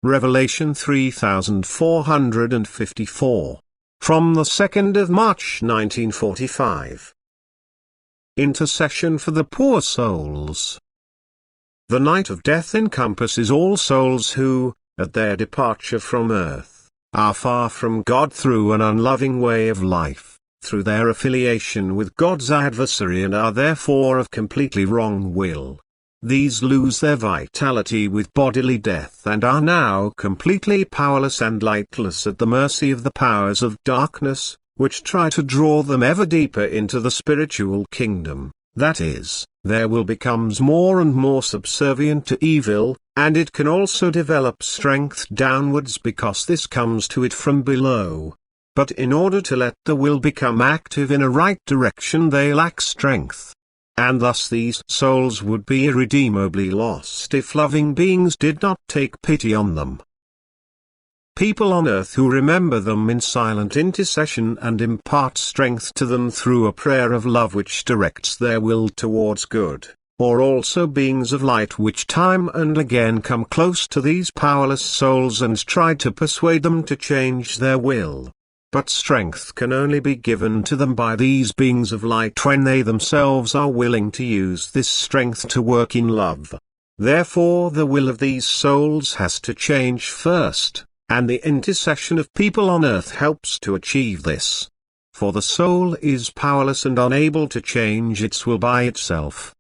Revelation 3454. From the 2nd of March 1945. Intercession for the poor souls. The night of death encompasses all souls who, at their departure from earth, are far from God through an unloving way of life, through their affiliation with God's adversary, and are therefore of completely wrong will. These lose their vitality with bodily death and are now completely powerless and lightless at the mercy of the powers of darkness, which try to draw them ever deeper into the spiritual kingdom. That is, their will becomes more and more subservient to evil, and it can also develop strength downwards because this comes to it from below. But in order to let the will become active in a right direction, they lack strength. And thus these souls would be irredeemably lost if loving beings did not take pity on them. People on earth who remember them in silent intercession and impart strength to them through a prayer of love which directs their will towards good, or also beings of light which time and again come close to these powerless souls and try to persuade them to change their will. But strength can only be given to them by these beings of light when they themselves are willing to use this strength to work in love. Therefore the will of these souls has to change first, and the intercession of people on earth helps to achieve this. For the soul is powerless and unable to change its will by itself.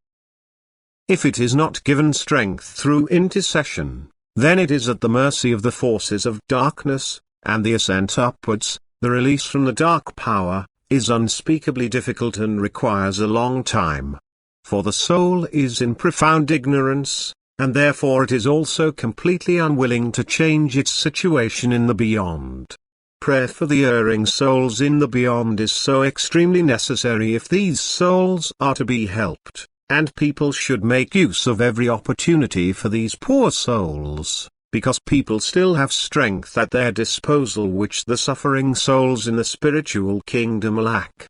If it is not given strength through intercession, then it is at the mercy of the forces of darkness, and the ascent upwards, the release from the dark power, is unspeakably difficult and requires a long time. For the soul is in profound ignorance, and therefore it is also completely unwilling to change its situation in the beyond. Prayer for the erring souls in the beyond is so extremely necessary if these souls are to be helped, and people should make use of every opportunity for these poor souls, because people still have strength at their disposal which the suffering souls in the spiritual kingdom lack.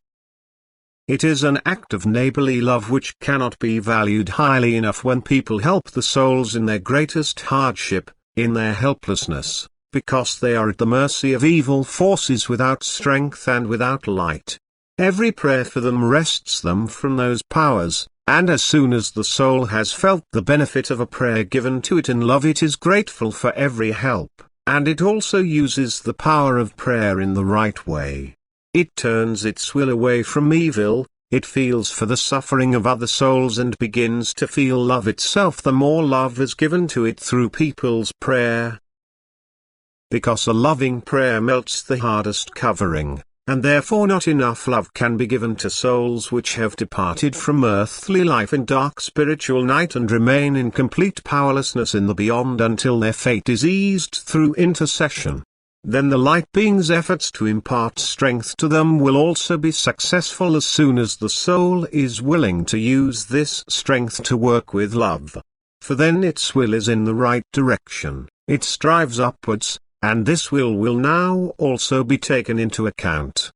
It is an act of neighborly love which cannot be valued highly enough when people help the souls in their greatest hardship, in their helplessness, because they are at the mercy of evil forces without strength and without light. Every prayer for them wrests them from those powers, and as soon as the soul has felt the benefit of a prayer given to it in love, it is grateful for every help, and it also uses the power of prayer in the right way. It turns its will away from evil, it feels for the suffering of other souls and begins to feel love itself the more love is given to it through people's prayer. Because a loving prayer melts the hardest covering, and therefore not enough love can be given to souls which have departed from earthly life in dark spiritual night and remain in complete powerlessness in the beyond until their fate is eased through intercession. Then the light being's efforts to impart strength to them will also be successful as soon as the soul is willing to use this strength to work with love. For then its will is in the right direction, it strives upwards, and this will now also be taken into account.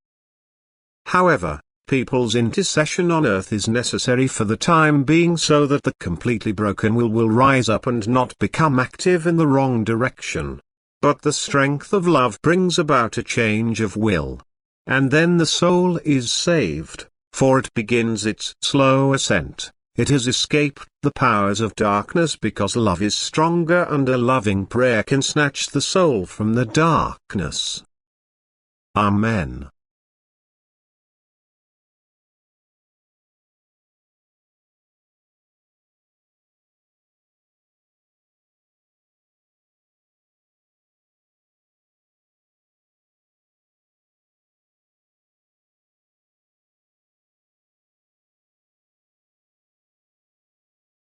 However, people's intercession on earth is necessary for the time being so that the completely broken will rise up and not become active in the wrong direction. But the strength of love brings about a change of will. And then the soul is saved, for it begins its slow ascent. It has escaped the powers of darkness because love is stronger, and a loving prayer can snatch the soul from the darkness. Amen.